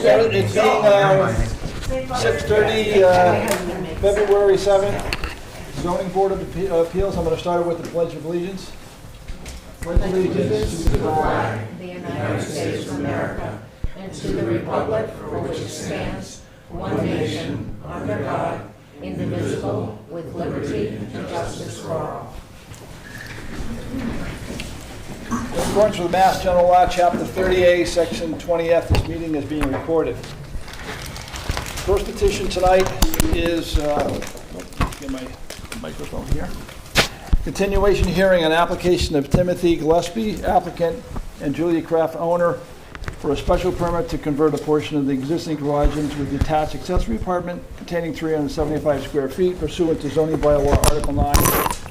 It's being 6:30, February 7th, Zoning Board of Appeals. I'm going to start with the Pledge of Allegiance. Pledge allegiance to the flag, the United States of America, and to the republic for which it stands, one nation, under God, indivisible, with liberty and justice for all. In accordance with Mass General Law, Chapter 30A, Section 20F, this meeting is being recorded. First petition tonight is, get my microphone here. Continuation hearing on application of Timothy Gillespie, applicant, and Julia Kraft, owner, for a special permit to convert a portion of the existing garage into a detached accessory apartment containing 375 square feet pursuant to zoning bylaw Article 9,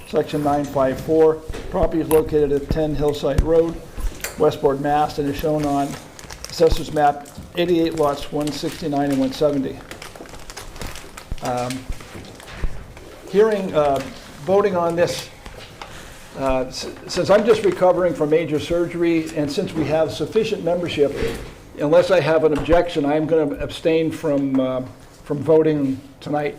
Section 954. Property is located at 10 Hillside Road, Westport, Mass., and is shown on Assessor's Map 88 lots 169 and 170. Voting on this, since I'm just recovering from major surgery, and since we have sufficient membership, unless I have an objection, I'm going to abstain from voting tonight.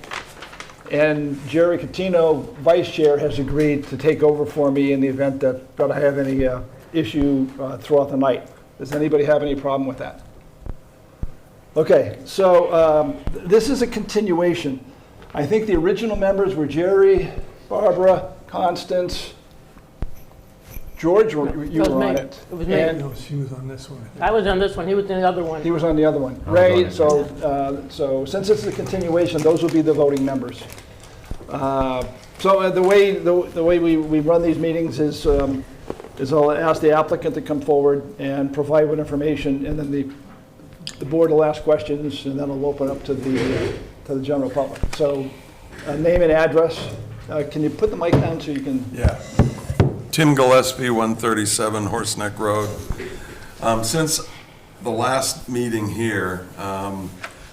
And Jerry Catino, Vice Chair, has agreed to take over for me in the event that I have any issue throughout the night. Does anybody have any problem with that? Okay, so this is a continuation. I think the original members were Jerry, Barbara, Constance, George, you were on it. It was me. And No, she was on this one. I was on this one, he was in the other one. he was on the other one. Ray, so since it's a continuation, those will be the voting members. So the way we run these meetings is I'll ask the applicant to come forward and provide with information, and then the board will ask questions, and then I'll open up to the general public. So name and address. Can you put the mic down so you can? Yeah. Tim Gillespie, 137 Horseneck Road. Since the last meeting here,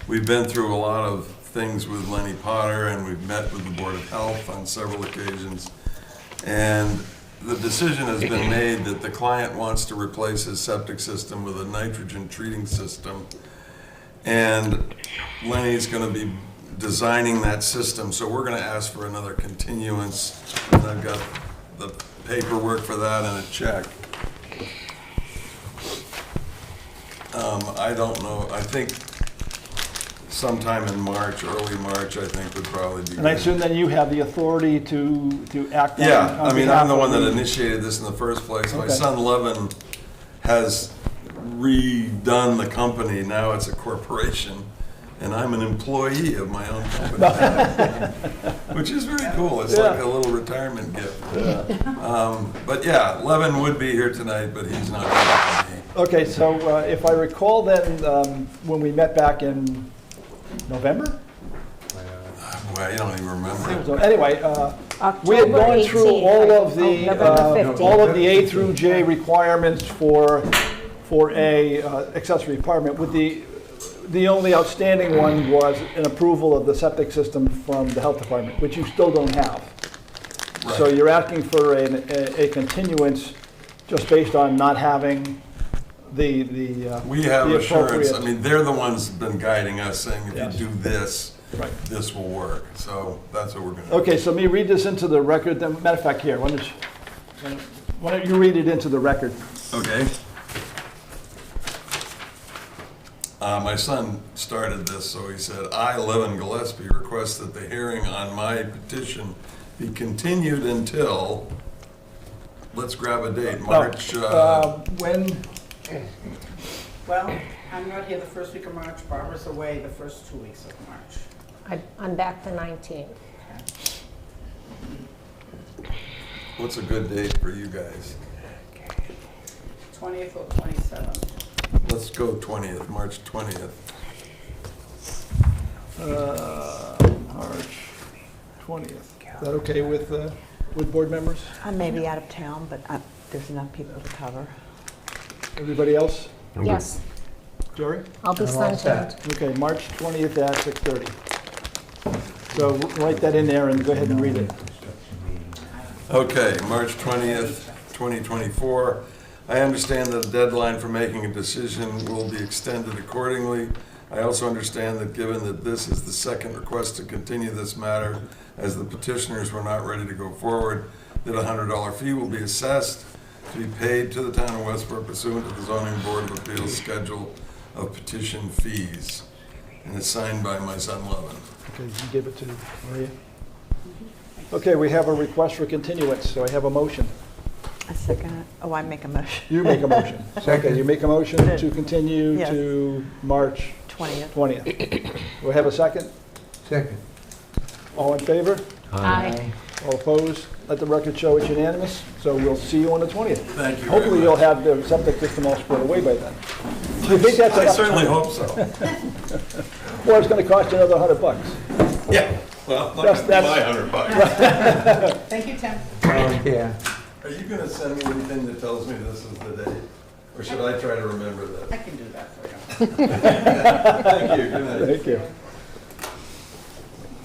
we've been through a lot of things with Lenny Potter, and we've met with the Board of Health on several occasions. And the decision has been made that the client wants to replace his septic system with a nitrogen treating system. And Lenny's going to be designing that system, so we're going to ask for another continuance. And I've got the paperwork for that and a check. I don't know, I think sometime in March, early March, I think would probably be And I good. assume then you have the authority to act on. Yeah, I mean, I'm the one that behalf of initiated this in the first place. My Okay. son Levin has redone the company, now it's a corporation, and I'm an employee of my own company. Which is very cool, it's like Yeah. a little retirement gift. But yeah, Levin would be here tonight, but he's not here today. Okay, so if I recall then, when we met back in November? Well, you don't even remember. So anyway, we had gone through all of the A through J requirements for a accessory apartment. With the only outstanding one was an approval of the septic system from the health department, which you still don't have. So Right. you're asking for a continuance just based on not having the We have the assurance, I appropriate- mean, they're the ones that have been guiding us, saying if Yes. you do this, Right. this will work. So that's what we're gonna do. Okay, so let me read this into the record. Matter of fact, here, why don't you read it into the record? Okay. My son started this, so he said, I, Levin Gillespie, request that the hearing on my petition be continued until, let's grab a date, March, When, Well, I'm not here the first week of March, Barbara's away the first 2 weeks of March. I'm back the 19th. what's a good date for you guys? 20th or 27th. Let's go 20th, March 20th. March 20th. Is that okay with board members? I may be out of town, but there's enough people to cover. Everybody else? Yes, Jerry? I'll be sunshine. Okay, March 20th at 6:30. So write that in there and go ahead and read it. Okay, March 20th, 2024. I understand that the deadline for making a decision will be extended accordingly. I also understand that given that this is the second request to continue this matter, as the petitioners were not ready to go forward, that a $100 fee will be assessed to be paid to the town of Westport pursuant to the zoning board of appeals schedule of petition fees. And it's signed by my son Levin. Okay, you give it to Maria. Okay, we have a request for continuance, so I have a motion. I second it. Oh, I make a motion. You make a motion. Okay, you make a motion to continue Yes. to March 20th. 20th. Do we have a second? Second. All in favor? Aye. All opposed? Let the record show it's unanimous, so we'll see you on the 20th. Thank you. Hopefully you'll have the septic system all squared away by then. Do you think that's I enough? certainly hope so. Or it's gonna cost you another $100. Yeah, well, not That's- gonna be my $100. Thank you, Tim. Yeah. Are you gonna send me anything that tells me this is the date? Or should I try to remember I this? can do that for you. Thank you, good night. Thank you.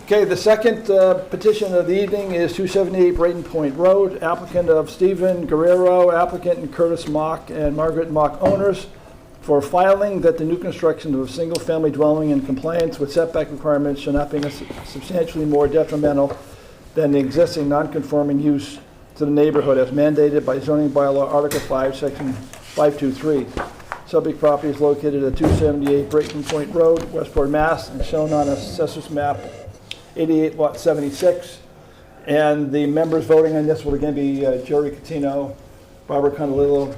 Okay, the second petition of the evening is 278 Brayton Point Road, applicant of Stephen Guerrero, applicant and Curtis Mock and Margaret Mock owners, for filing that the new construction of a single-family dwelling in compliance with setback requirements shall not be substantially more detrimental than the existing non-conforming use to the neighborhood as mandated by zoning bylaw Article 5, Section 523. Subject property is located at 278 Brayton Point Road, Westport, Mass., and shown on Assessor's Map 88, Lot 76. And the members voting on this will again be Jerry Catino, Barbara Condolillo,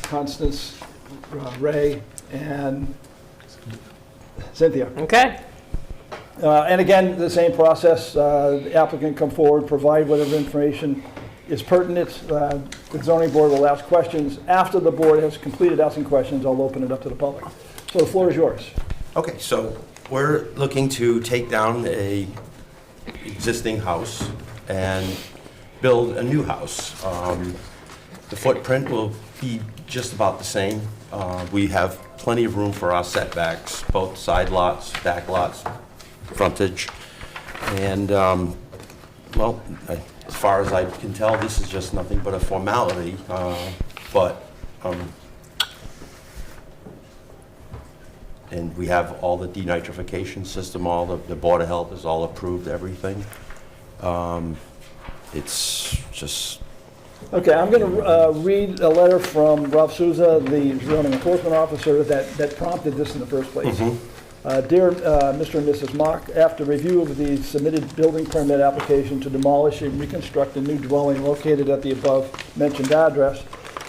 Constance Ray, and Cynthia. Okay. And again, the same process, the applicant come forward, provide whatever information is pertinent. The zoning board will ask questions. After the board has completed asking questions, I'll open it up to the public. So the floor is yours. Okay, so we're looking to take down a existing house and build a new house. The footprint will be just about the same. We have plenty of room for our setbacks, both side lots, back lots, frontage. And, well, as far as I can tell, this is just nothing but a formality, and we have all the denitrification system, all the Board of Health is all approved, everything. It's just, Okay, I'm going to read a letter from Rob Souza, the zoning enforcement officer that prompted this in the first place. Dear Mr. and Mrs. Mock, after review of the submitted building permit application to demolish and reconstruct a new dwelling located at the above mentioned address,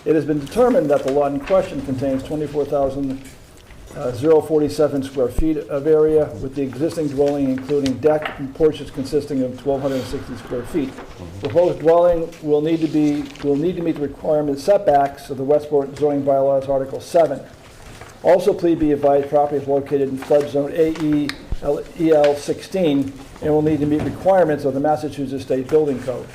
it has been determined that the lot in question contains 24,047 square feet of area, with the existing dwelling including deck and porches consisting of 1,260 square feet. Proposed dwelling will need to meet the requirement setbacks of the Westport zoning bylaws, Article 7. Also, please be advised, property is located in flood zone AE/EL 16 and will need to meet requirements of the Massachusetts State Building Code.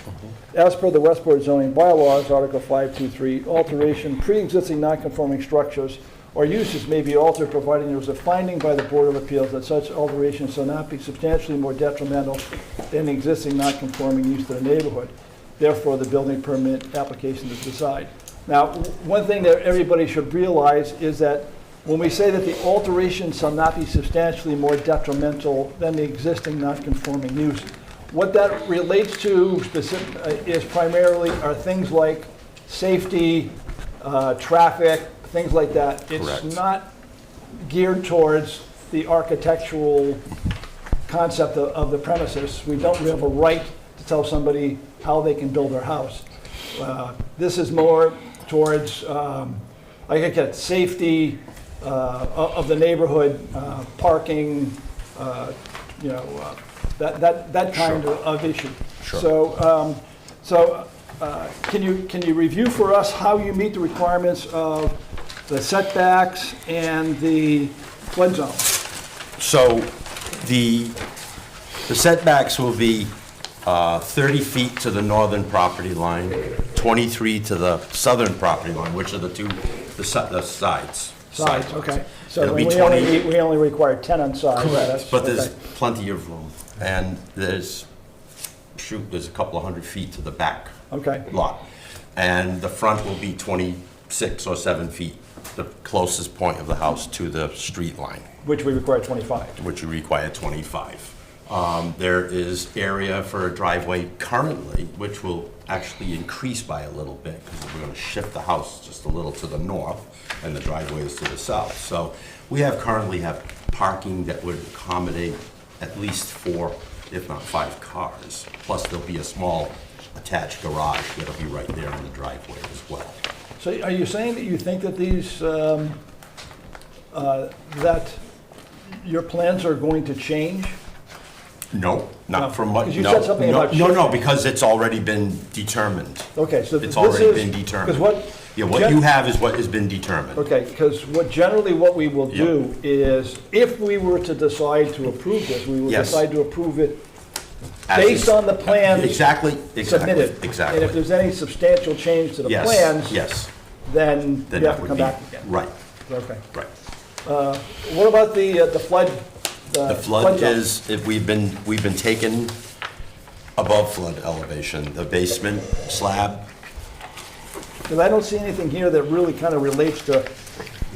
As per the Westport zoning bylaws, Article 523, alteration pre-existing non-conforming structures or uses may be altered providing there is a finding by the Board of Appeals that such alterations shall not be substantially more detrimental than the existing non-conforming use to the neighborhood. Therefore, the building permit application is decide. Now, one thing that everybody should realize is that when we say that the alteration shall not be substantially more detrimental than the existing non-conforming use, what that relates to is primarily are things like safety, traffic, things like that. Correct. It's not geared towards the architectural concept of the premises. We don't have a right to tell somebody how they can build their house. This is more towards, like I said, safety of the neighborhood, parking, that kind of issue. Sure. So can you review for us how you meet the requirements of the setbacks and the flood zone? so the setbacks will be 30 feet to the northern property line, 23 to the southern property line, which are the sides. Sides, okay. So It'll be we 20. we only require 10 on sides. That's- But there's okay. plenty of room, and there's a couple of hundred feet to the back Okay, lot. And the front will be 26 or 7 feet the closest point of the house to the street line, Which we require 25. which you require 25. There is area for a driveway currently, which will actually increase by a little bit, because we're gonna shift the house just a little to the north, and the driveway is to the south. So we currently have parking that would accommodate at least 4, if not 5 cars. Plus, there'll be a small attached garage that'll be right there in the driveway as well. So are you saying that you think that these, that your plans are going to change? No, No, not from what, 'cause you no, said something no, about no, shifting. because it's already been determined. Okay, so It's this already is- been determined. Because what... Yeah, what you have is what has been determined. Okay, because what we will do is, if we were to decide to approve this, we will Yes. decide to approve it As based is- on the plans Exactly, submitted. exactly, exactly. And if there's any substantial change to the Yes, plans, yes, then then you that have to would come be, back again. right, Okay. right. What about the flood? The flood zone? is, if we've been taken above flood elevation, the basement slab, Because I don't see anything here that really kind of relates to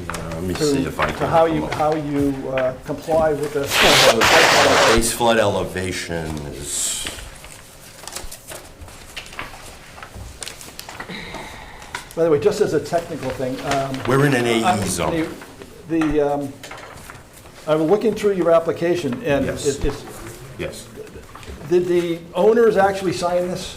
let me see if I can. how come you, up. how you comply with the... Base flood elevation is, By the way, just as a technical thing, we're in an I'm- AE zone. I'm looking through your application, and Yes. it's, Yes, did the owners actually sign this?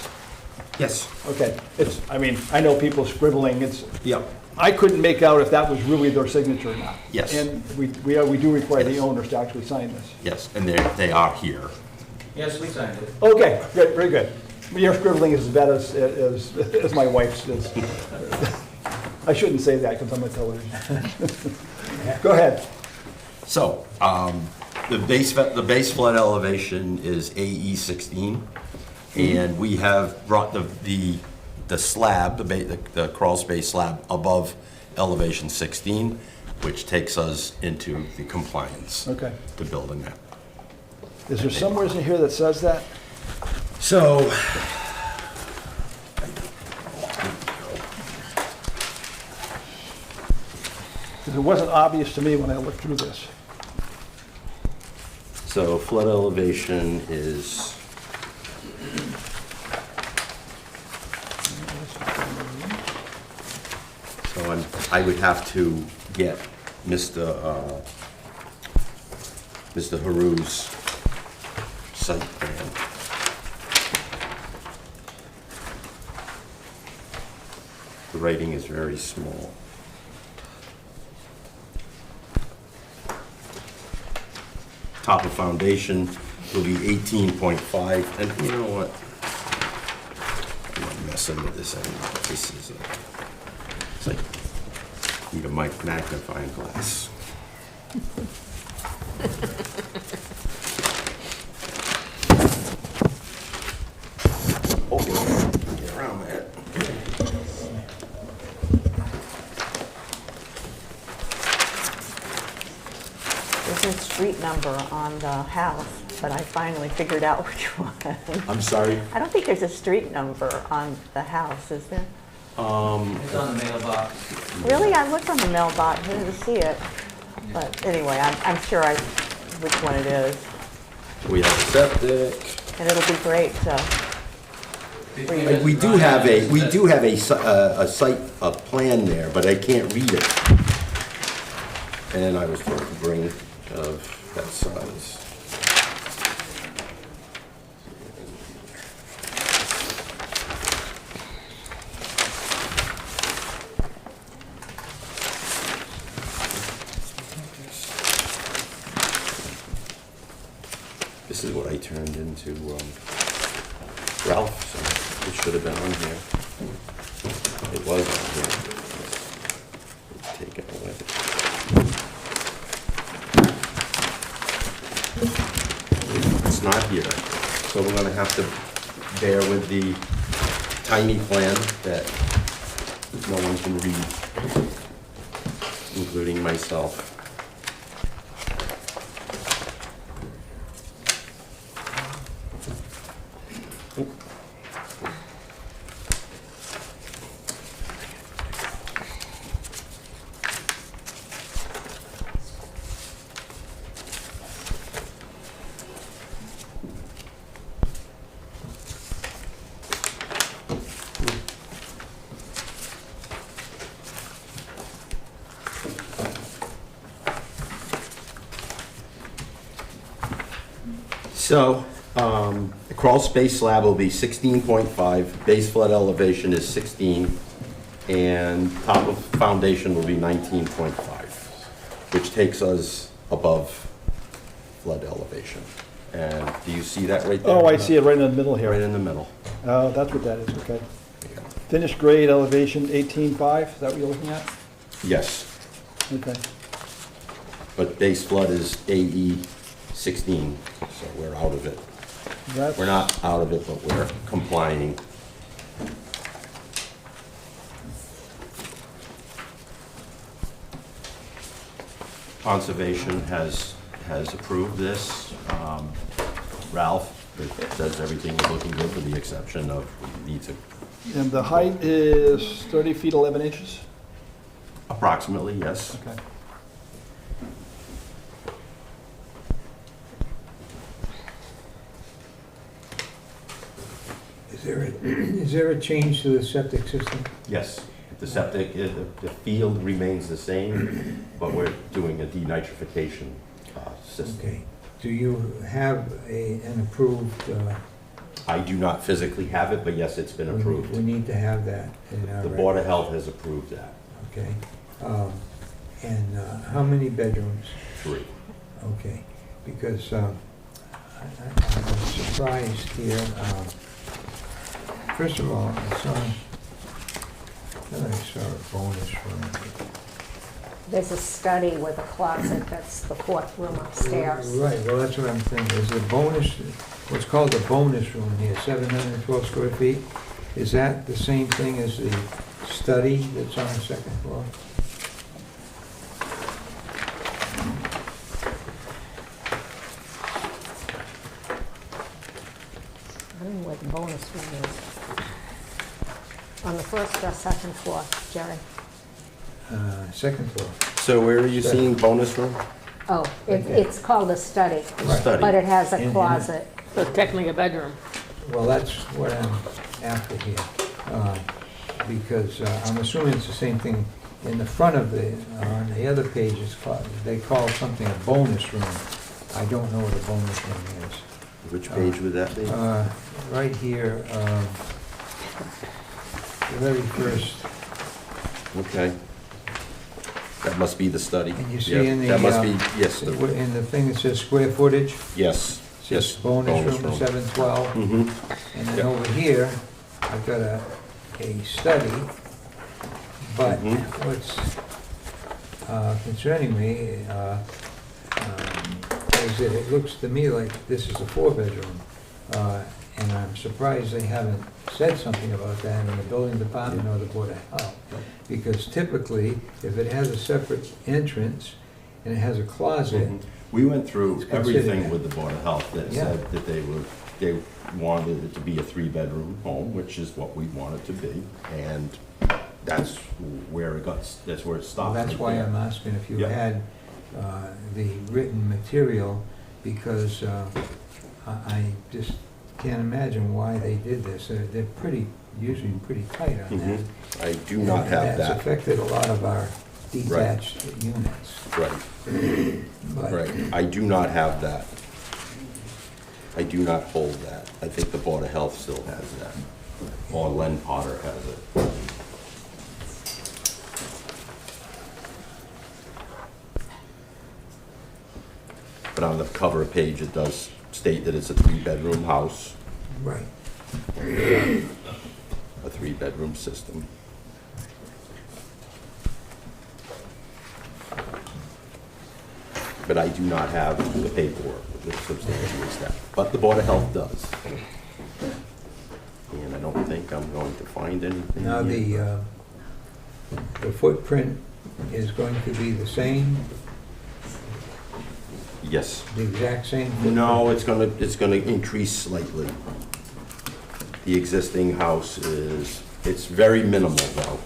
yes, Okay, it's, I mean, I know people scribbling, it's, yep, I couldn't make out if that was really their signature or not. Yes. And we do require the Yes. owners to actually sign this. yes, and they are here. Yes, we signed it. Okay, good, very good. Your scribbling is as bad as my wife's is. I shouldn't say that because I'm on television. Go ahead. So, the base flood elevation is AE 16, and we have brought the slab, the crawl space slab above elevation 16, which takes us into the compliance. Okay. To building that. Is there somewhere in here that says that? So, Because it wasn't obvious to me when I looked through this. so flood elevation is, so I would have to get Mr. Haru's site plan. The writing is very small. Top of foundation will be 18.5, and you know what? I'm not messing with this anymore. This is, it's like, need a magnifying glass. Oh, get around that. There's a street number on the house, but I finally figured out which one. I'm sorry. I don't think there's a street number on the house, is there? It's on the mailbox. Really? I looked on the mailbox, I didn't see it. But anyway, I'm sure which one it is. We have septic. And it'll be great to, We do have a site, a plan there, but I can't read it. And I was told to bring of that size. This is what I turned into Ralph, so it should have been on here. It was on here. Let's take it away. It's not here, so we're gonna have to bear with the tiny plan that no one can read, including myself. So, the crawl space slab will be 16.5, base flood elevation is 16, and top of foundation will be 19.5, which takes us above flood elevation. And do you see that right there? Oh, I see it right in the middle Right here. in the middle. Oh, that's what that is, okay. Finished grade elevation 18.5, is that what you're looking at? Yes, Okay. but base flood is AE 16, so we're out of it. That's- We're not out of it, but we're complying. Conservation has approved this. Ralph says everything is looking good with the exception of needs And the height is 30 feet 11 inches? approximately, yes. Okay. Is there a change to the septic system? Yes, the septic, the field remains the same, but we're doing a denitrification system. Okay. Do you have an approved? I do not physically have it, but yes, it's been We approved. need to have that in our. The Board of Health has approved that, Okay. And how many bedrooms? 3. Okay, because I'm surprised here. First of all, I saw a bonus room. There's a study with a closet, that's the fourth room upstairs. Right, well, that's what I'm thinking, is the bonus, what's called the bonus room here, 712 square feet, is that the same thing as the study that's on the second floor? I don't know where the bonus room is. On the first or second floor, Jerry? Second floor. So where are you seeing bonus room? Oh, it's called a study, Study. but it has In- a in- closet. So it's technically a bedroom. Well, that's what I'm after here, because I'm assuming it's the same thing in the front of on the other page, they call something a bonus room. I don't know what a bonus room is. Which page would that be? Right here, the very first, Okay. That must be the study. and you see Yeah, in the. That must be, yes, In the thing that says square footage, yes, it yes. says bonus room 712. Mm-hmm, And then Yep. over here, I've got a study, but Mhm. what's concerning me is that it looks to me like this is a 4-bedroom. And I'm surprised they haven't said something about that in the building department or the Board of Health. Because typically, if it has a separate entrance and it has a closet, Mhm. We went through It's considered everything that. with the Board of Health that Yeah. said that they wanted it to be a 3-bedroom home, which is what we want it to be, and that's where it got, that's where it well, stopped. that's right why there. I'm asking if you Yeah. had the written material, because I just can't imagine why they did this. They're usually pretty tight on that. Mhm. I do not have And that's that. affected a lot of our detached units. Right, But right. I do not have that. I do not hold that. I think the Board of Health still has that, or Len Potter has it. But on the cover page, it does state that it's a 3-bedroom house, Right. a 3-bedroom system. But I do not have the paperwork that substantiates that, but the Board of Health does. And I don't think I'm going to find anything. Now, here, the footprint is going to be the same, but- Yes. the exact same? footprint? No, it's gonna increase slightly. The existing house it's very minimal though.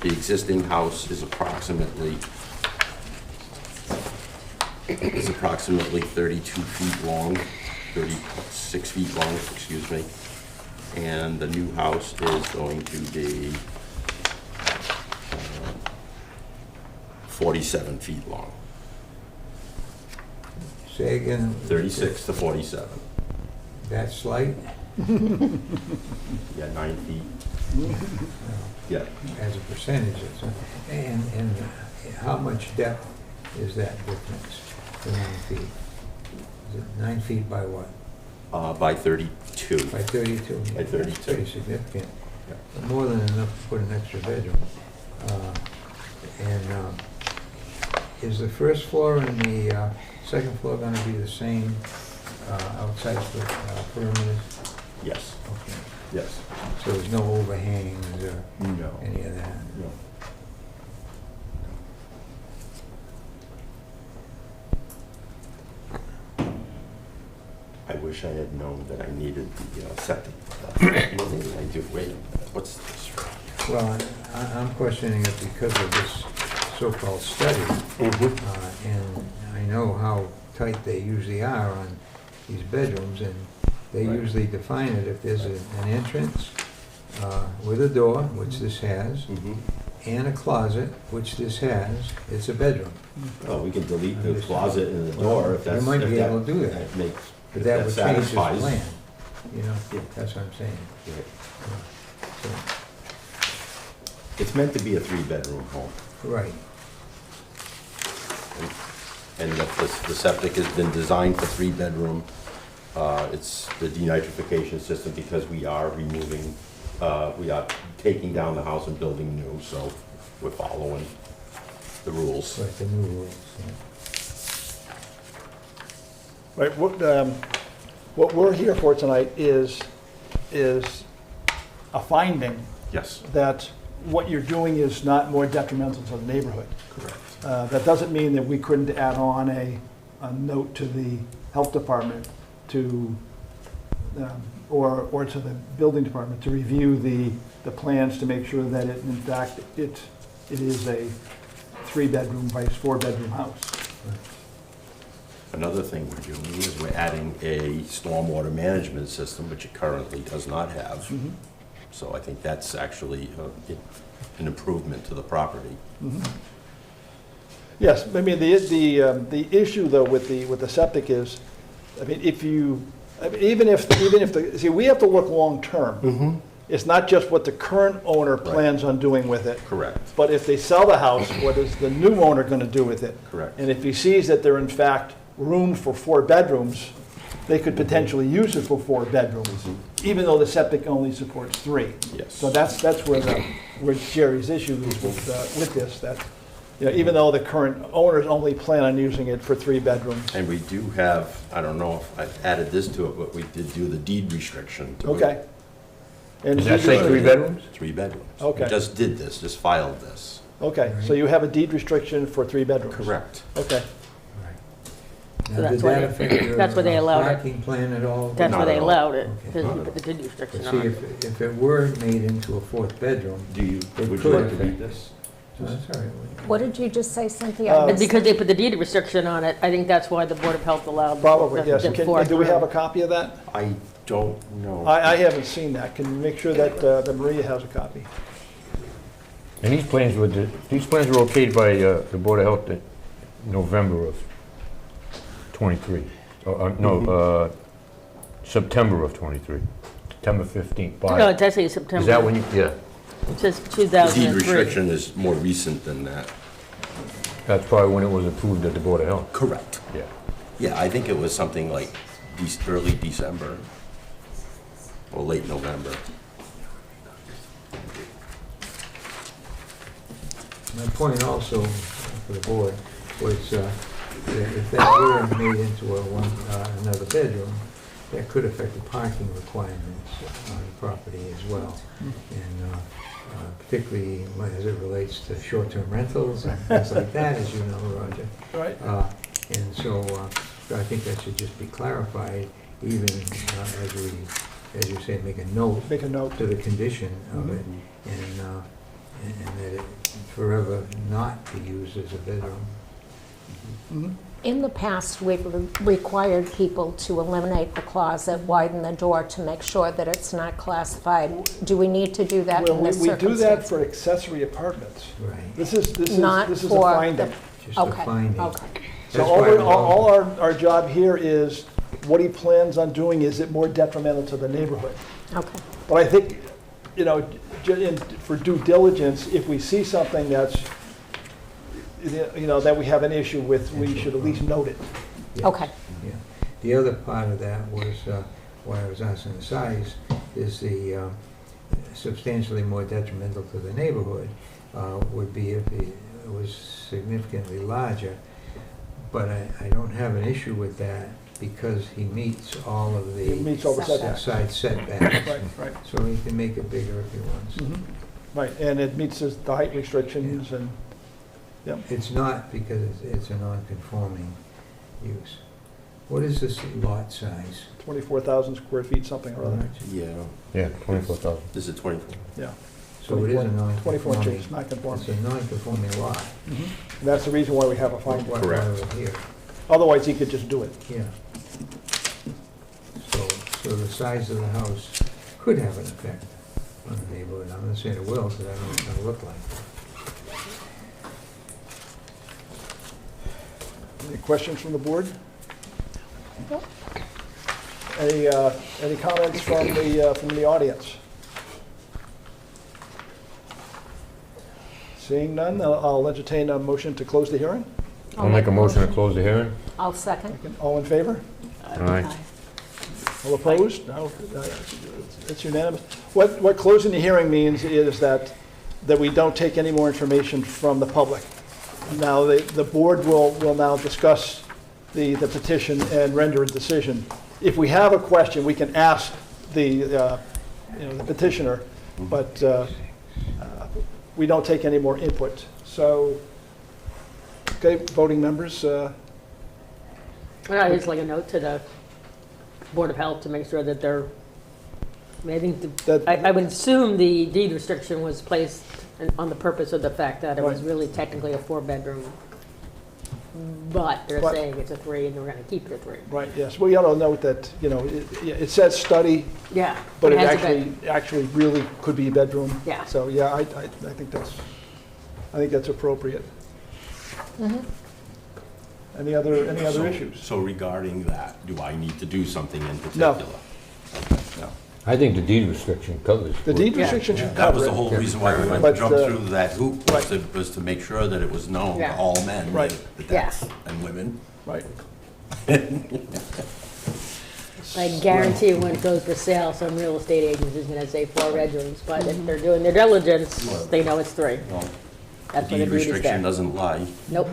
The existing house is approximately 32 feet long, 36 feet long, excuse me. And the new house is going to be 47 feet long. Say again. 36 to 47. That slight, Yeah, 9 feet. Yeah. as a percentage, and how much depth is that difference to 9 feet? Is it 9 feet by what? By 32. By 32? By 32. That's pretty significant. Yeah. More than enough to put an extra bedroom. Is the first floor and the second floor going to be the same outside the perimeters? Yes, Okay. yes. So there's no overhangs or No. any of that? No. I wish I had known that I needed the septic. Well, maybe I do. Wait a minute. What's this? Well, I'm questioning it because of this so-called study. And I know how tight they usually are on these bedrooms, and they Right. usually define it if there's an entrance with a door, which this has, and a closet, which this has, it's a bedroom. Well, we can delete the closet and the door if that's. You might if be able to do that. That makes, But if that that would change this satisfies. plan, you know, Yeah. that's what I'm saying. Yeah. So, It's meant to be a 3-bedroom home. right, And the septic has been designed for 3-bedroom. It's the denitrification system because we are removing, we are taking down the house and building new, so we're following the rules. right, the new rules, yeah. Right, what we're here for tonight is a finding Yes, that what you're doing is not more detrimental to the neighborhood. correct. That doesn't mean that we couldn't add on a note to the health department to, or to the building department to review the plans to make sure that it, in fact, it is a 3-bedroom by 4-bedroom house. Another thing we're doing is we're adding a stormwater management system, which it currently does not have. So I think that's actually an improvement to the property. Yes, I mean, the issue though with the septic is, I mean, even if see, we have to look long-term. It's not just what the current owner plans on doing with it. Correct. But if they sell the house, what is the new owner gonna do with it? Correct. And if he sees that there in fact room for 4 bedrooms, they could potentially use it for 4 bedrooms, even though the septic only supports 3. Yes. So that's where Jerry's issue is with this, that, you know, even though the current owners only plan on using it for 3 bedrooms. And we do have, I don't know if I've added this to it, but we did do the deed restriction to it. Okay. And Does that say 3 bedrooms? 3 bedrooms. Okay. We just did this, just filed this. Okay, so you have a deed restriction for 3 bedrooms? Correct. Okay. Now, So that's did why that they- affect your that's why they allowed it. parking plan at all? That's why Not they at all. allowed it, Okay. because you put the deed restriction But see, on. if it were made into a 4th bedroom, Do you, It would could you like to affect- read this? that's all right. What did you just say, Cynthia? Uh, I But missed because it. they put the deed restriction on it, I think that's why the Board of Health allowed. Probably, yes. the fourth Do we have a room. copy of that? I don't know. I haven't seen that. Can you make sure that Maria has a copy? And these plans were okayed by the Board of Health in November of '23. September of '23. September 15th. No, it's actually September. Is that when you, yeah, It says The deed 2003. restriction is more recent than that. that's probably when it was approved at the Board of Health. Correct. Yeah. Yeah, I think it was something like early December or late November. My point also for the board was that if that were made into another bedroom, that could affect the parking requirements on the property as well. And particularly as it relates to short-term rentals and things like that, as you know, Roger. Right. And so I think that should just be clarified, even as we, as you say, make a note Make a note. to the condition of it, and that it forever not be used as a bedroom. Mhm. In the past, we've required people to eliminate the closet, widen the door to make sure that it's not classified. Do we need to do that Well, in this we do that circumstance? for accessory apartments. Right. This is Not a for finding. Just a Okay, finding. okay. So That's all, why we're- we're all our job here is, what he plans on doing, is it more detrimental to the neighborhood? Okay. But I think, you know, for due diligence, if we see something that's, you know, that we have an issue with, we should at least note it. Yes. Okay. Yeah. The other part of that was, why I was asking the size, is the substantially more detrimental to the neighborhood would be if it was significantly larger. But I don't have an issue with that because he meets all of the It meets all the setbacks. side setbacks. Right, right. So he can make it bigger if he wants. Mhm. Right, and it meets the height restrictions and, It's not because it's a non-conforming use. What is this lot size? 24,000 square feet, something or other. Yeah, Yeah, 24,000. this is 24. Yeah. So it is a 24 non-conforming. inches, not conforming. It's a non-conforming lot. And that's the reason why we have a finding. Why we're here. Otherwise, he could just do it. Yeah. So the size of the house could have an effect on the neighborhood. I'm not saying it will, because I don't know what it's gonna look like. Any questions from the board? Any comments from the audience? Seeing none, I'll entertain a motion to close the hearing. I'll make a motion to close the hearing. I'll second. All in favor? Aye. All opposed? No, it's unanimous. What closing the hearing means is that we don't take any more information from the public. Now, the board will now discuss the petition and render a decision. If we have a question, we can ask the petitioner, but we don't take any more input. So, okay, voting members, Well, it's like a note to the Board of Health to make sure that they're, I mean, I think, that, I would assume the deed restriction was placed on the purpose of the fact that it was Right. really technically a 4-bedroom, but they're Right. saying it's a 3 and they're gonna keep it a 3. right, yes, we ought to note that, it says study, Yeah. but it has a bed. actually really could be a bedroom. Yeah. So, yeah, I think that's appropriate. Any other issues? So regarding that, do I need to do something in No. particular? I think the deed restriction covers. The deed Yeah. restriction should That was cover the it. whole reason why we went But, to jump through that hoop, right. was to make sure that it was known Yeah. to all men, Right. that's, and women. Right. I guarantee you when it goes for sale, some real estate agent is gonna say 4 bedrooms, but if they're doing their diligence, they know it's 3. Well, That's the what the deed deed is restriction there. doesn't lie. Nope,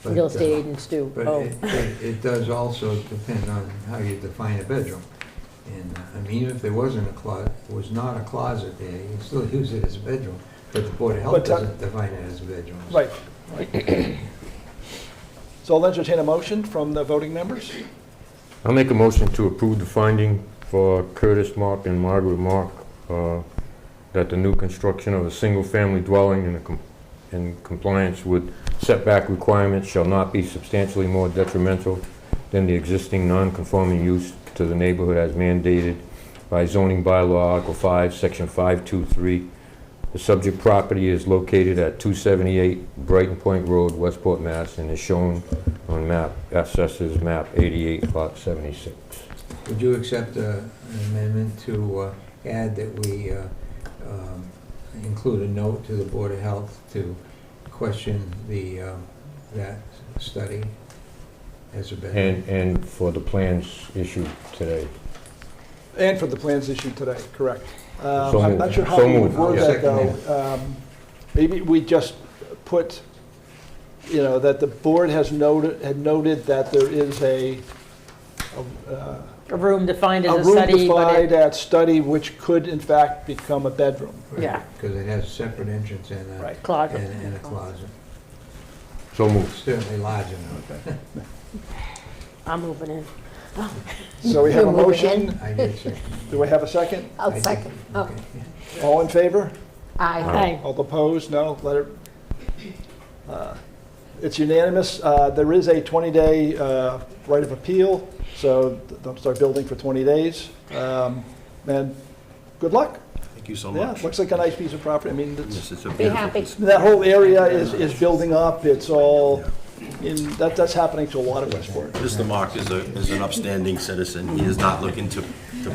But, real estate agents do. But Oh, it does also depend on how you define a bedroom. And, I mean, even if there wasn't a closet, was not a closet there, you can still use it as a bedroom, but the Board of Health But, doesn't define it as a bedroom. Right. So I'll entertain a motion from the voting members. I'll make a motion to approve the finding for Curtis Mark and Margaret Mark, that the new construction of a single-family dwelling in compliance with setback requirements shall not be substantially more detrimental than the existing non-conforming use to the neighborhood as mandated by zoning bylaw Article 5, Section 523. The subject property is located at 278 Brighton Point Road, Westport, Mass., and is shown on map, Assessors Map 88, Lot 76. Would you accept an amendment to add that we include a note to the Board of Health to question that study as a bedroom? And for the plans issued today. And for the plans issued today, correct. So I'm not moved. sure how So we would moved. word Yeah. that, though. Maybe we just put, that the board had noted that there is a A room defined as a room study, but defined it, at study which could in fact become a bedroom. Yeah. Because it has separate entrance and Right. closet. and a closet. So moved. Certainly large enough. I'm moving in. So we have a You're moving motion. I did second. Do I have a second? I I'll did. second. Oh, Okay. All in favor? aye. Aye. All opposed? No? Let it, it's unanimous. There is a 20-day right of appeal, so don't start building for 20 days. And good luck. Thank you so Yeah, much. looks like a nice piece of property. I mean, Yes, it's a Be beautiful happy. piece. that whole area is building up. It's all, that's happening to a lot of Westport. Mr. Mark is an upstanding citizen. He is not looking to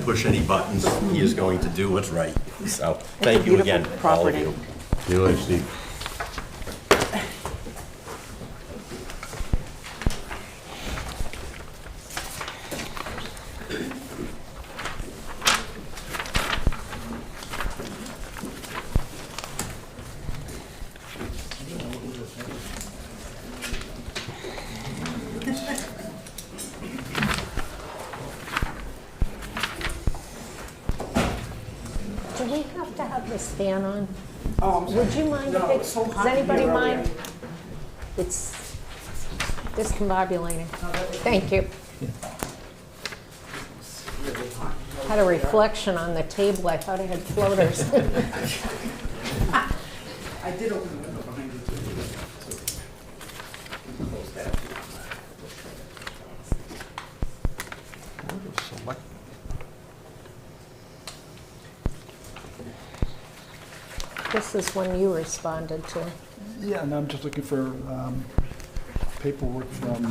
push any buttons. He is going to do what's right. So, thank you again, beautiful all of property. you. See you later, Steve. Do we have to have this fan on? Oh, I'm sorry. Would you mind No, if it's so does hot in anybody here mind? earlier. It's discombobulating. Thank you. Had a reflection on the table. I thought I had floaters. I did open the window behind you too. Close that. This is one you responded to. Yeah, and I'm just looking for paperwork from,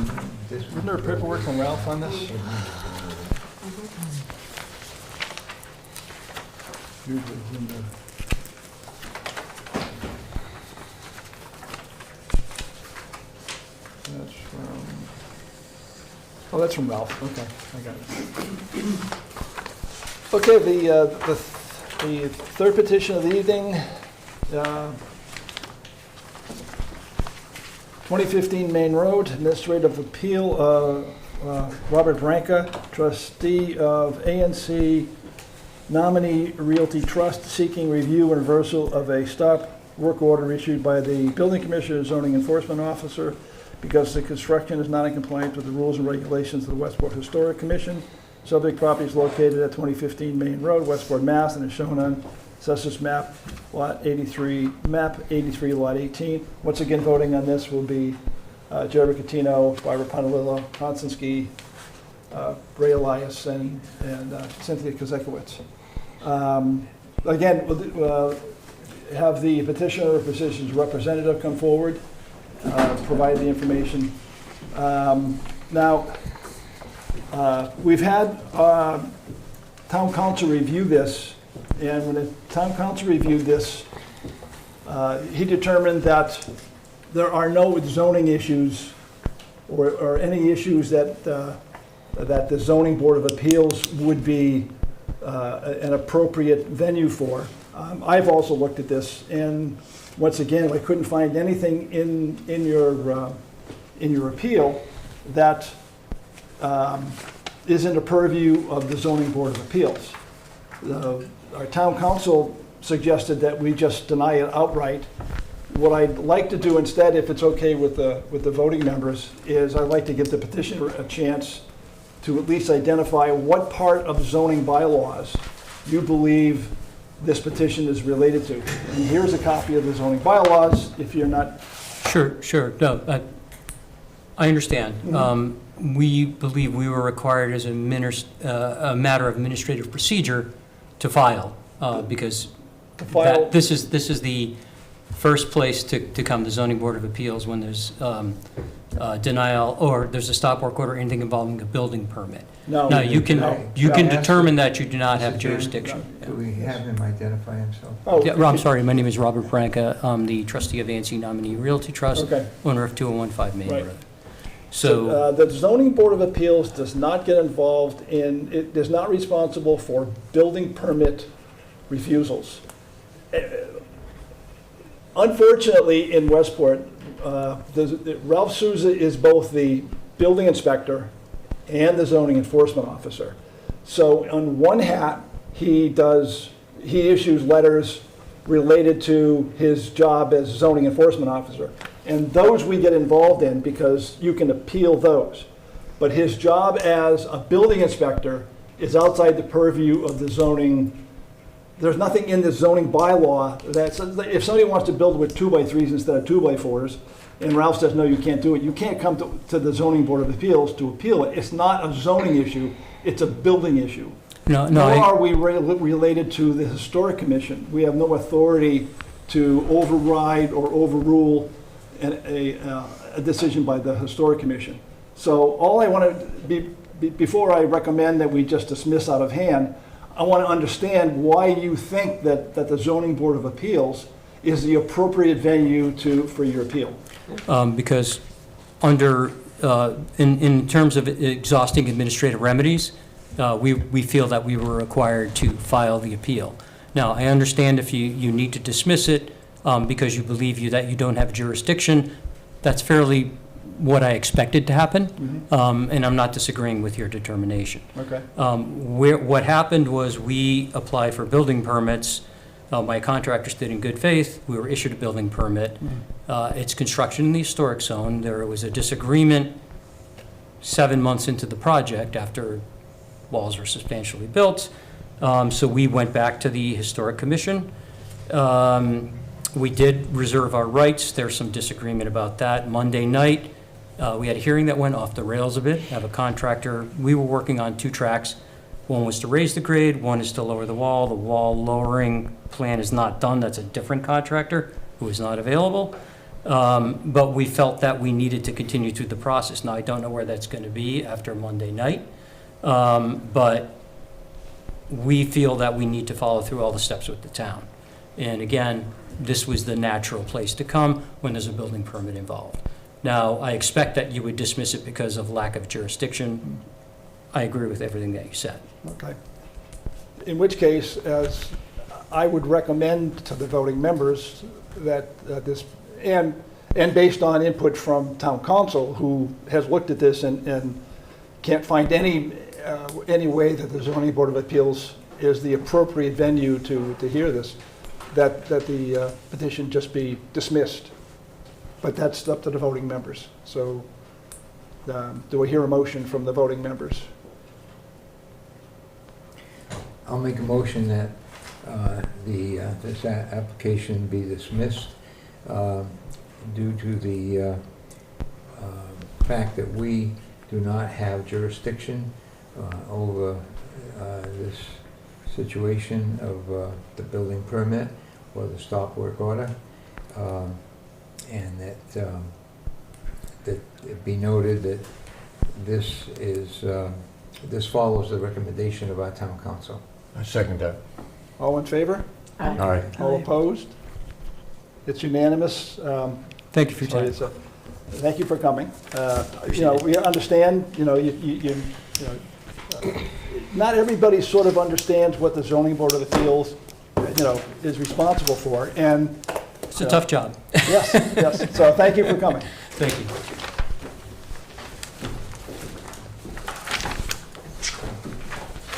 wasn't there paperwork from Ralph on this? Usually it's in the... That's from, oh, that's from Ralph, okay, I got it. Okay, the third petition of the evening, 2015 Main Road, Administrative Appeal, Robert Branca, trustee of ANC Nominee Realty Trust, seeking review and reversal of a stop work order issued by the Building Commissioner and Zoning Enforcement Officer because the construction is not in compliance with the rules and regulations of the Westport Historic Commission. Subject property is located at 2015 Main Road, Westport, Mass., and is shown on Census Map Lot 83, Map 83, Lot 18. Once again, voting on this will be Jerry Catino, Barbara Ponalillo, Konstanski, Ray Elias, and Cynthia Kozekowicz. Again, we'll have the petitioner or petitioner's representative come forward, provide the information. Now, we've had town council review this, and when the town council reviewed this, he determined that there are no zoning issues or any issues that that the Zoning Board of Appeals would be an appropriate venue for. I've also looked at this, and once again, I couldn't find anything in your appeal that is in the purview of the Zoning Board of Appeals. Our town council suggested that we just deny it outright. What I'd like to do instead, if it's okay with the voting members, is I'd like to give the petitioner a chance to at least identify what part of zoning bylaws you believe this petition is related to. And here's a copy of the zoning bylaws, if you're not... Sure. No, I understand. Mm-hmm. We believe we were required as a matter of administrative procedure to file, because this is the first place to come to Zoning Board of Appeals when there's denial, or there's a stop work order, anything involving a building permit. No, you can determine that you do not have Mr. Chairman, jurisdiction. Do we have him identify himself? Oh, Yeah, I'm sorry, my name is Robert Branca. I'm the trustee of ANC Nominee Realty Trust, Okay. owner of 2015 Main Right. Road. So the Zoning Board of Appeals does not get involved in, it is not responsible for building permit refusals. Unfortunately, in Westport, Ralph Souza is both the building inspector and the zoning enforcement officer. So on one hat, he issues letters related to his job as zoning enforcement officer. And those we get involved in because you can appeal those. But his job as a building inspector is outside the purview of the zoning. There's nothing in the zoning bylaw that says, if somebody wants to build with 2x3s instead of 2x4s, and Ralph says, no, you can't do it, you can't come to the Zoning Board of Appeals to appeal it. It's not a zoning issue, it's a building issue. Nor are we related to the Historic Commission. We have no authority to override or overrule a decision by the Historic Commission. So all I want to before I recommend that we just dismiss out of hand, I want to understand why you think that the Zoning Board of Appeals is the appropriate venue for your appeal. Because under, in terms of exhausting administrative remedies, we feel that we were required to file the appeal. Now, I understand if you need to dismiss it because you believe that you don't have jurisdiction, that's fairly what I expected to happen, and I'm not disagreeing with your determination. Okay. What happened was we applied for building permits. My contractor stood in good faith. We were issued a building permit. It's construction in the historic zone. There was a disagreement 7 months into the project after walls were substantially built. So we went back to the Historic Commission. We did reserve our rights. There's some disagreement about that. Monday night, we had a hearing that went off the rails a bit. I have a contractor. We were working on 2 tracks. One was to raise the grade, one is to lower the wall. The wall lowering plan is not done. That's a different contractor who is not available. But we felt that we needed to continue through the process. Now, I don't know where that's going to be after Monday night, but we feel that we need to follow through all the steps with the town. And again, this was the natural place to come when there's a building permit involved. Now, I expect that you would dismiss it because of lack of jurisdiction. I agree with everything that you said. Okay. In which case, as I would recommend to the voting members that this, and based on input from town council, who has looked at this and can't find any way that the Zoning Board of Appeals is the appropriate venue to hear this, that the petition just be dismissed. But that's up to the voting members. So do I hear a motion from the voting members? I'll make a motion that this application be dismissed due to the fact that we do not have jurisdiction over this situation of the building permit or the stop work order, and that it be noted that this follows the recommendation of our town council. I second that. All in favor? All right. All opposed? It's unanimous. Thank you for your time. Thank you for coming. We understand, not everybody sort of understands what the Zoning Board of Appeals, is responsible for, and It's a tough job. yes. So thank you for coming. Thank you.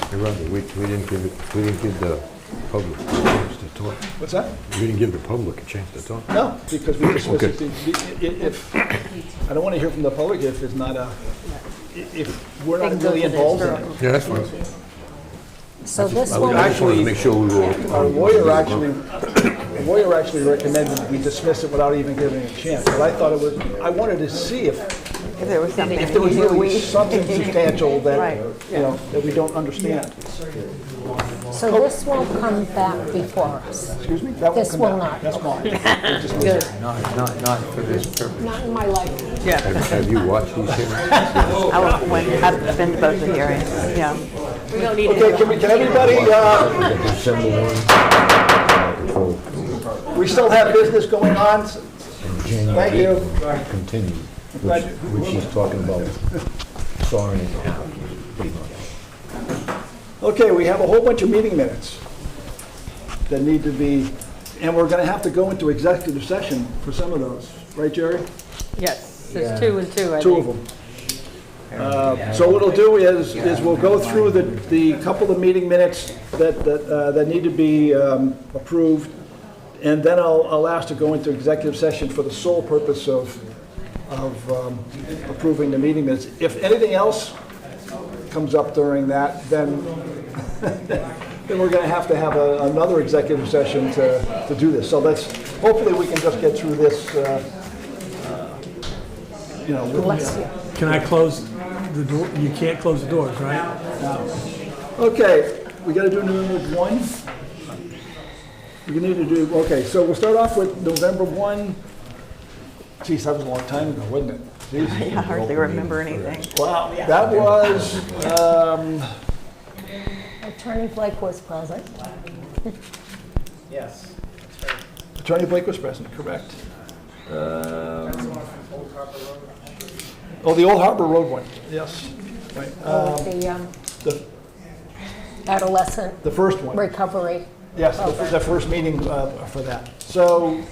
Hey, Rodney, we didn't give the public a chance to talk. What's that? We didn't give the public a chance to talk. No, because we dismissed Okay. it. If, I don't want to hear from the public if it's not if we're They not can go really to the involved in it. historical. Yeah, that's fine. So this I will, just wanted to make sure we were. Our lawyer actually recommended we dismiss it without even giving it a chance. But I thought I wanted to see if If there was something. there was really something substantial that, Right. that we don't understand. so this will come back before us. Excuse me? That This come will back. not. That's fine. Good. Not for this purpose. Not in my life. Yeah. Have you watched these hearings? I've been to both the hearings, yeah. We don't need Okay, can everybody, December 1, so we still have business going on? and January Thank you. 8th continue, which he's talking about sawing in half, pretty much. Okay, we have a whole bunch of meeting minutes that need to be, and we're going to have to go into executive session for some of those. Right, Jerry? Yes, there's 2 and 2, I think. Two of them. So what we'll do is we'll go through the couple of meeting minutes that need to be approved, and then I'll ask to go into executive session for the sole purpose of approving the meeting minutes. If anything else comes up during that, then we're going to have another executive session to do this. So hopefully we can just get through this, Bless you. Can I close the door? You can't close the doors, right? Okay, we got to do November 1. We need to do, okay, so we'll start off with November 1, geez, that was a long time ago, wasn't it? Jeez. I hardly remember anything. Wow, that was, Attorney Blake was present. Yes. Attorney Blake was present, correct. Oh, the Old Harbor Road one, yes, right. The adolescent The first one. recovery. Yes, the first meeting for that. So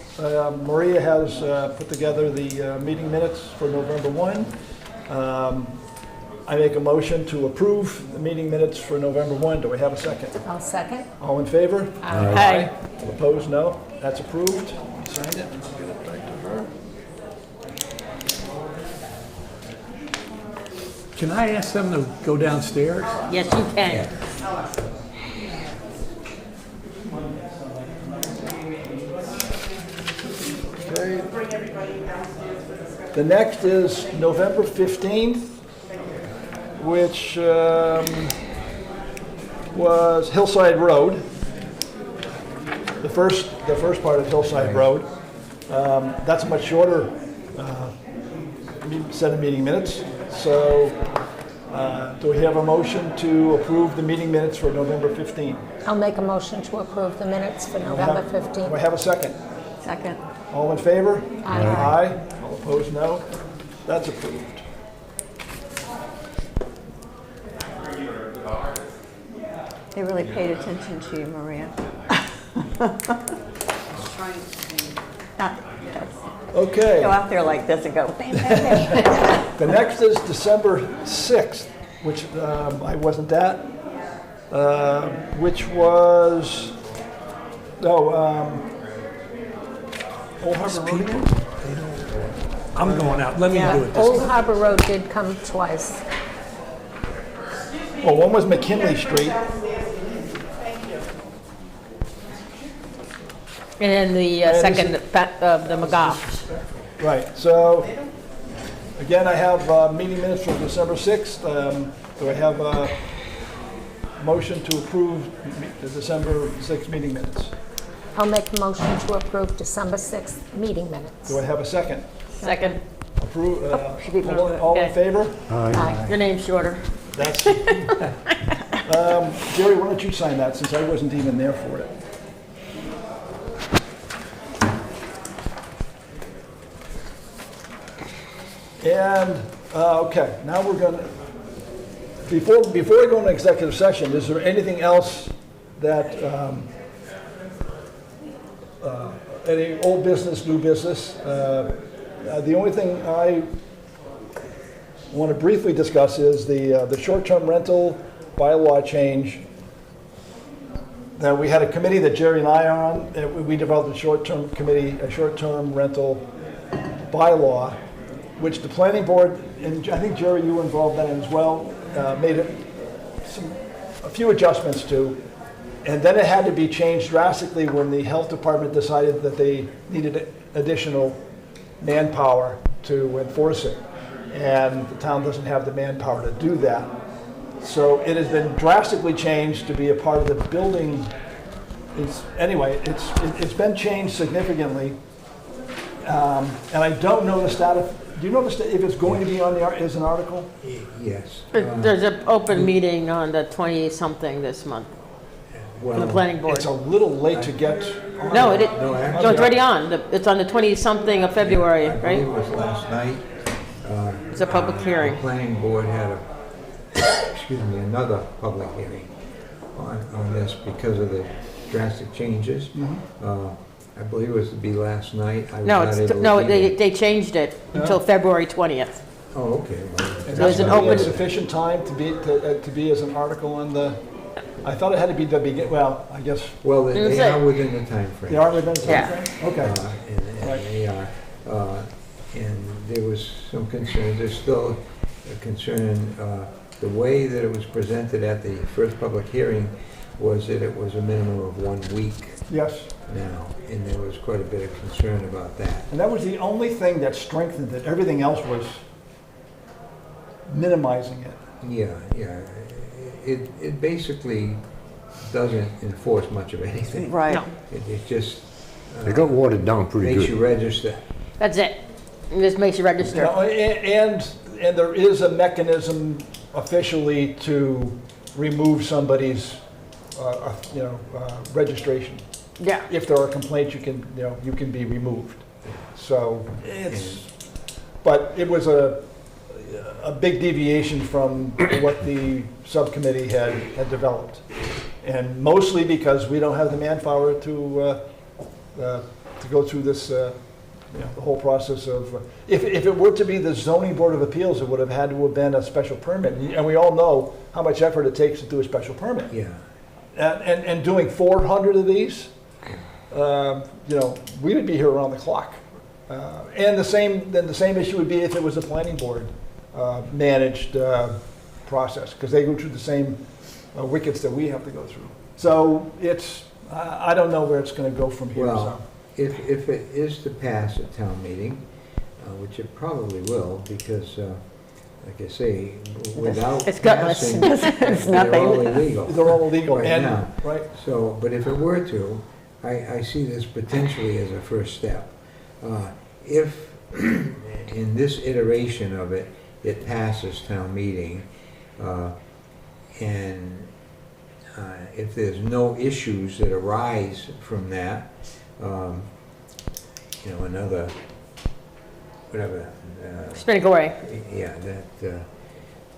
Maria has put together the meeting minutes for November 1. I make a motion to approve the meeting minutes for November 1. Do I have a second? I'll second. All in favor? Aye. All opposed? No. That's approved. Sign it. Let's get it back to her. Can I ask them to go downstairs? Yes, you can. Okay. The next is November 15th, which was Hillside Road. The first part of Hillside Road. That's a much shorter set of meeting minutes. So do we have a motion to approve the meeting minutes for November 15th? I'll make a motion to approve the minutes for November Do I 15th. have a second? Second. All in favor? Aye. Aye. All opposed, no. That's approved. They really paid attention to you, Maria. Okay. Go out there like this and go, bam, bam, bam. The next is December 6th, which I wasn't at, which was, Old Harbor Road again? I'm going out, let me do it this Old time. Harbor Road did come twice. Well, one was McKinley Street. And then the second, the McGough. Right, so, again, I have meeting minutes from December 6th. Do I have a motion to approve the December 6th meeting minutes? I'll make a motion to approve December 6th meeting minutes. Do I have a second? Second. Approve, she beat me to it. all in Okay. favor? Aye. Your name's shorter. That's, Jerry, why don't you sign that, since I wasn't even there for it? And, okay, now we're going to, before we go into executive session, is there anything else that, any old business, new business? The only thing I want to briefly discuss is the short-term rental bylaw change. That we had a committee that Jerry and I are on. We developed a short-term committee, a short-term rental bylaw, which the planning board, and I think Jerry, you were involved in it as well, made a few adjustments to. And then it had to be changed drastically when the health department decided that they needed additional manpower to enforce it. And the town doesn't have the manpower to do that. So it has been drastically changed to be a part of the building. It's been changed significantly. And I don't know the status. Do you know if it's going to be on as an article? Yes. There's an open meeting on the 20-something this month, on the planning board. It's a little late to get. No, it's actually- already on. It's on the 20-something of February, I believe it right? was last night. It's a public hearing. The planning board had another public hearing on this because of the drastic changes. I believe it was to be last night. I was No, not able to be there. they changed it until February 20th. Oh, okay. Well, And There's that's an going to be open- sufficient time to be as an article on the, I thought it had to be the begin, well, I guess Well, they Is are it? within the time frame. they are within the Yeah. timeframe? Okay. And Right. they are. And there was some concern, there's still a concern, the way that it was presented at the first public hearing was that it was a minimum of 1 week Yes. now, and there was quite a bit of concern about that. And that was the only thing that strengthened it. Everything else was minimizing it. Yeah. It basically doesn't enforce much of anything. Right. No. It just They got watered down pretty makes you good. register. That's it. It just makes you You register. know, and there is a mechanism officially to remove somebody's, registration. Yeah. If there are complaints, you can be removed. So but it was a big deviation from what the subcommittee had developed. And mostly because we don't have the manpower to go through this, the whole process of, if it were to be the zoning board of appeals, it would have had to have been a special permit. And we all know how much effort it takes to do a special permit. Yeah. And doing 400 of these, we would be here around the clock. And the same issue would be if it was a planning board managed process, because they go through the same wickets that we have to go through. So I don't know where it's going to go from here. Well, if it is to pass at town meeting, which it probably will, because, like I say, without It's gutless. passing, It's they're all nothing. illegal. They're all illegal. Right And, now. right. So, but if it were to, I see this potentially as a first step. If in this iteration of it, it passes town meeting, and if there's no issues that arise from that, another, whatever. Spinning away. Yeah, that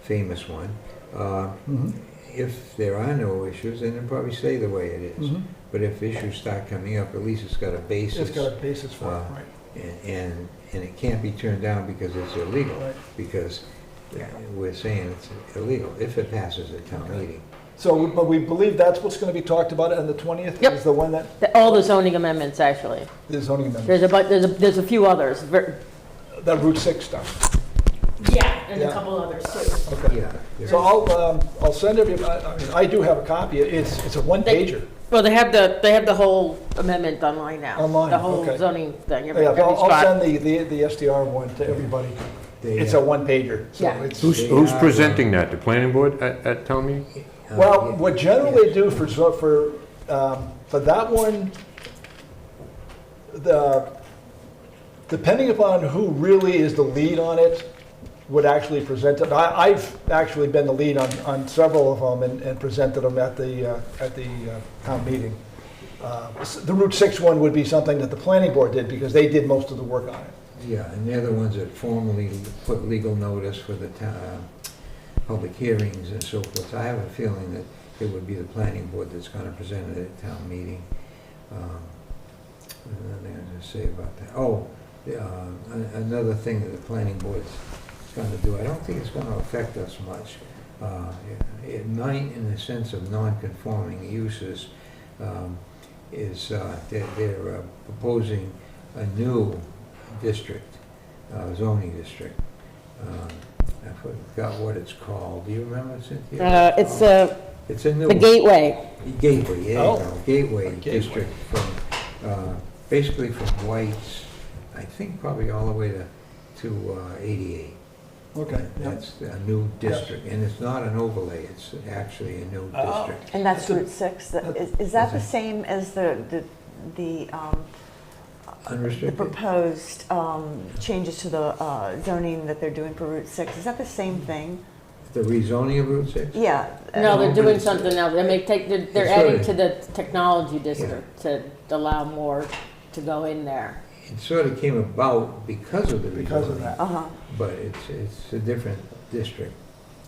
famous one. Mhm. If there are no issues, then it'll probably stay the way it is. Mhm. But if issues start coming up, at least it's got a basis. It's got a basis for it, right. And it can't be turned down because it's illegal, Right. because we're saying it's illegal, if it passes at town meeting. So, but we believe that's what's going to be talked about on the 20th? Yep. Is the one that All the zoning amendments, actually. is zoning amendment? There's a few others. The Route 6 stuff. Yeah, and Yeah. a couple others too. Okay. Yeah. So I'll send everybody, I do have a copy. It's a one-pager. Well, they have the whole amendment online now. Online, The whole okay. zoning thing, Yeah, every I'll spot. send the SDR one to everybody. It's a one-pager. So Yeah. it's, Who's presenting that? The planning board at town meeting? well, what generally they do for that one, depending upon who really is the lead on it, would actually present it. I've actually been the lead on several of them and presented them at the town meeting. The Route 6 one would be something that the planning board did because they did most of the work on it. Yeah, and they're the ones that formally put legal notice for the public hearings and so forth. I have a feeling that it would be the planning board that's going to present it at town meeting. Another thing I was going to say about that. Oh, another thing that the planning board's going to do, I don't think it's going to affect us much. It might, in the sense of non-conforming uses, is they're proposing a new district, zoning district. I forgot what it's called. Do you remember, Cynthia? It's a new the Gateway. Gateway, yeah, Oh. Gateway Gateway. district from basically from White's, I think probably all the way to 88. Okay. That's a new district, and it's not an overlay, it's actually a new Oh. district. And that's That's a- Route 6. Is that the same as the Unrestricted? proposed changes to the zoning that they're doing for Route 6? Is that the same thing? The rezoning of Route 6? Yeah. No, they're but doing it's- something else. They're It's adding sort to of- the technology district to allow more to go in there. It sort of came about because of the rezoning. Because of that. Uh-huh. But it's a different district,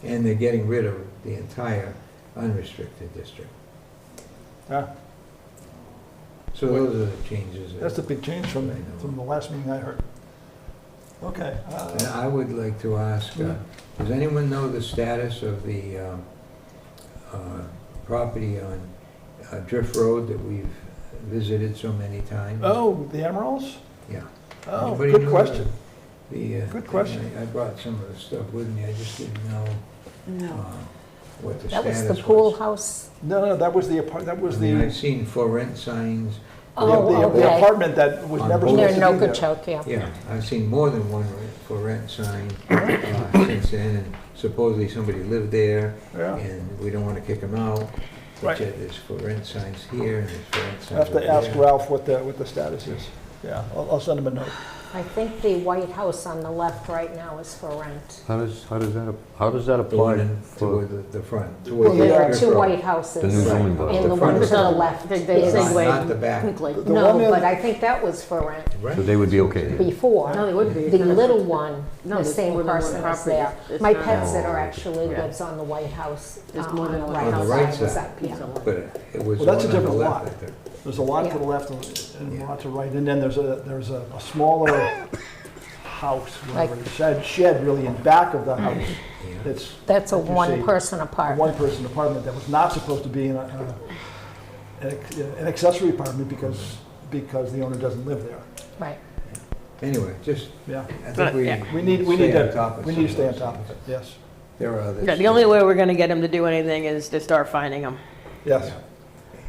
and they're getting rid of the entire unrestricted district. Yeah. So those are the changes. That's a big change from the last meeting I heard. Okay. And I would like to ask, does anyone know the status of the property on Drift Road that we've visited so many times? Oh, the Emeralds? Yeah. Oh, Anybody good know question. Good question. I brought some of the stuff with me, I just didn't know No. what the That status was was. the pool house. No, that was I mean, I've seen for rent signs. Oh, the okay. apartment that was On never both supposed Near to be there. Nokachoke, yeah. Yeah, I've seen more than one for rent sign since then, and supposedly somebody lived there, Yeah. and we don't want to kick them out. Right. But yet there's for rent signs here, and there's for rent I signs have over to ask there. Ralph what the status is. Yeah, I'll send him a note. I think the White House on the left right now is for rent. How does that The apply one for toward the front. Well, toward the there are Church two Road. White Houses. the new zoning bylaw? And the front one is to the the- left. They Not segue the back. quickly. The No, one in- but I think that was for rent Right. So they would be okay? before. No, they wouldn't be. The little one, No, the there's same more than one person is property. there. It's My not- pet sitter Oh, actually yeah. lives on the White House. There's more than on the one right house. side. On the right Was side. that piece of- But it was Well, that's a one on the different left, lot. I think. There's a lot to the left and a lot to the right, and then there's a smaller house, whatever, shed really in back of the house. It's That's a like you say, one-person a apartment. one-person apartment that was not supposed to be an accessory apartment because the owner doesn't live there. Right. Anyway, just, Yeah, I think we need stay on top of to stay on some top of of those it, yes, There are others. Yeah, the only way we're gonna get him to do anything is to start finding them. yes.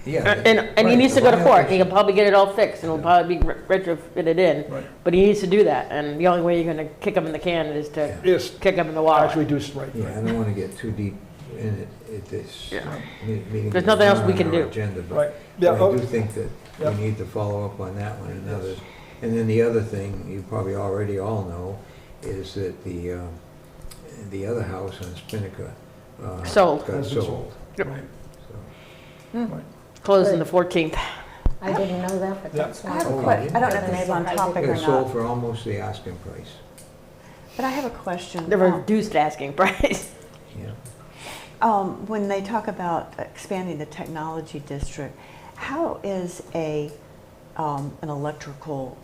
Yeah. And he needs to go to court. He can probably get it all fixed and it'll probably be retrofitted in. Right. But he needs to do that. And the only way you're gonna kick him in the can is to Yes, kick him in the water. actually do right. Yeah, I don't want to get too deep in it at this Yeah. meeting. There's nothing else we on can our do. Agenda, Right, but yeah, I do think that yeah. we need to follow up on that one and others. And then the other thing, you probably already all know, is that the other house on Spinnaker Sold. got Has been sold. Yep. So, Closing the 14th. I didn't know that, but Yeah. that's I why. have a Oh, question, I don't know yeah. if this is on topic It or got sold not, for almost the asking price. but I have a question. The reduced asking price. Yeah. When they talk about expanding the technology district, how is an electrical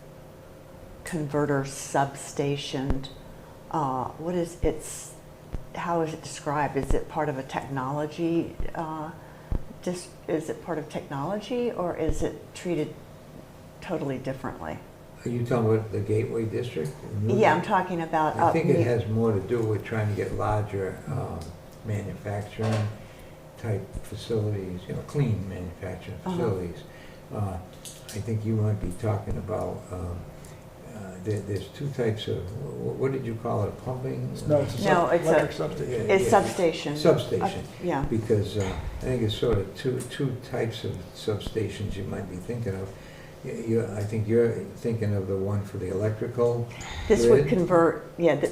converter substation, what is its, how is it described? Is it part of a technology, is it part of technology, or is it treated totally differently? Are you talking about the Gateway District? in Newton? Yeah, I'm talking about. I think it has more to do with trying to get larger manufacturing type facilities, clean manufacturing facilities. I think you might be talking about, there's two types of, what did you call it, pumping? No, it's a No, it's electric a- substation. It's substation. Substation. Yeah. Because I think it's sort of two types of substations you might be thinking of. I think you're thinking of the one for the electrical. This would grid. convert,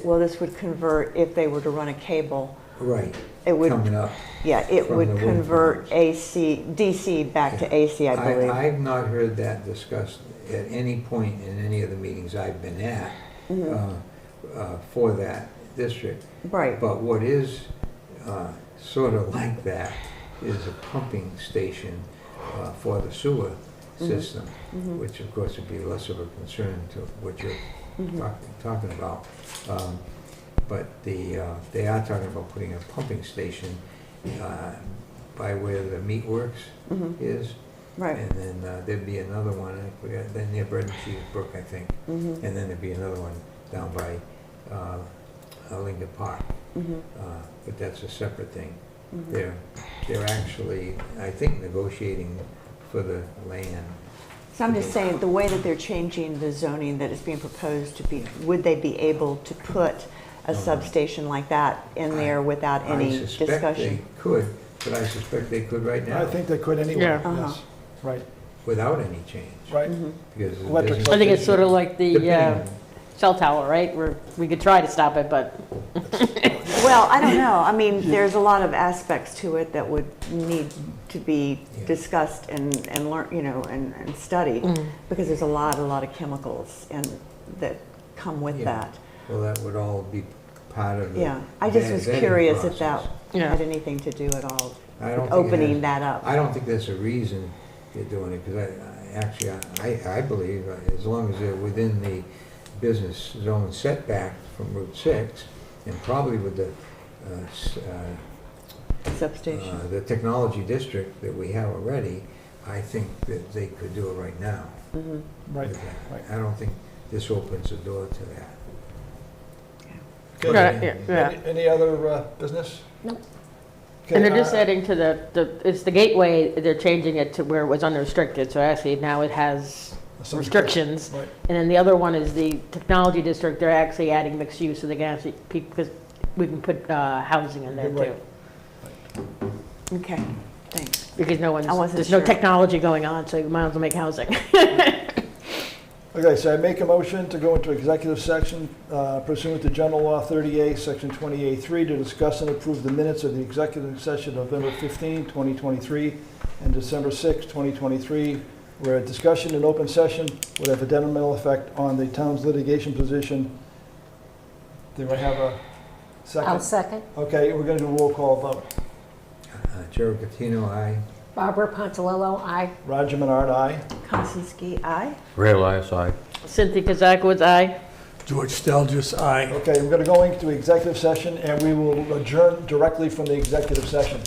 well, this would convert, if they were to run a cable, Right, it would, coming up. yeah, it from would the wind convert farms. DC back to AC, I believe. I've not heard that discussed at any point in any of the meetings I've been at for that district. Right, But what is sort of like that is a pumping station for the sewer system, which of course would be less of a concern to what you're talking about. But they are talking about putting a pumping station by where the meat works is. right. And then there'd be another one, I forgot, then near Bread and Cheese Brook, I think. And then there'd be another one down by Lincoln Park. But that's a separate thing. They're actually, I think, negotiating for the land. So I'm just saying, the way that they're changing the zoning that is being proposed to be, would they be able to put a substation like that in there without any I suspect discussion? they could, but I suspect they could right now. I think they could anyway, Yeah. yes, right, Without any change. right. Because the Electric business- I think it's sort of like the Depending. cell tower, right? Where we could try to stop it, but Well, I don't know. I mean, there's a lot of aspects to it that would need to be Yeah. discussed and learn, and studied, because there's a lot of chemicals that come with Yeah. that. Well, that would all be part of the. Yeah, I just was vetting curious if that process. Yeah. had anything to do at all, I don't think it opening has- that up. I don't think there's a reason you're doing it, because I believe, as long as they're within the business zone setback from Route 6, and probably with the Substation. the technology district that we have already, I think that they could do it right now. Right, with that. right. I don't think this opens the door to that. Okay. Right, yeah. Any other business? No. And they're just adding to it's the gateway, they're changing it to where it was unrestricted, so actually now it has restrictions. Right. And then the other one is the technology district, they're actually adding mixed use, so they can actually, because we can put housing in there Right. too. Okay, thanks. Because I wasn't there's no sure. technology going on, so you might as well make housing. Okay, so I make a motion to go into executive section pursuant to General Law 30A, Section 28.3, to discuss and approve the minutes of the executive session November 15, 2023, and December 6, 2023, where a discussion in open session would have a detrimental effect on the town's litigation position. Do I have a second? I'll second. Okay, we're going to do a roll call vote. Joe Catino, aye. Barbara Pontilillo, aye. Roger Menard, aye. Konzinski, aye. Ray Elias, aye. Cynthia Kazakowicz, aye. George Stelgis, aye. Okay, we're going to go into executive session, and we will adjourn directly from the executive session.